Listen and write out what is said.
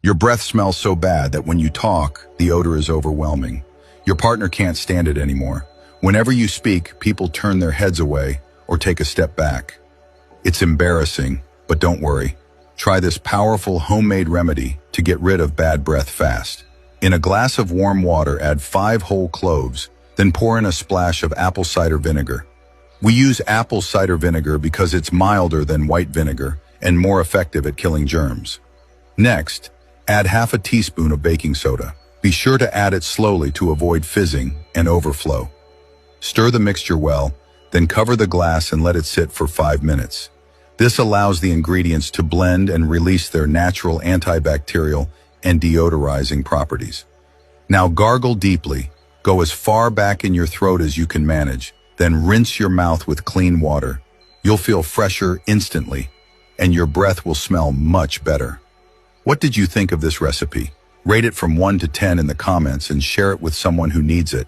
Your breath smells so bad that when you talk, the odor is overwhelming. Your partner can't stand it anymore. Whenever you speak, people turn their heads away or take a step back. It's embarrassing, but don't worry. Try this powerful homemade remedy to get rid of bad breath fast. In a glass of warm water, add 5 whole cloves, then pour in a splash of apple cider vinegar. We use apple cider vinegar because it's milder than white vinegar and more effective at killing germs. Next, add half a teaspoon of baking soda. Be sure to add it slowly to avoid fizzing and overflow. Stir the mixture well, then cover the glass and let it sit for 5 minutes. This allows the ingredients to blend and release their natural antibacterial and deodorizing properties. Now gargle deeply, go as far back in your throat as you can manage, then rinse your mouth with clean water. You'll feel fresher instantly, and your breath will smell much better. What did you think of this recipe? Rate it from 1 to 10 in the comments and share it with someone who needs it.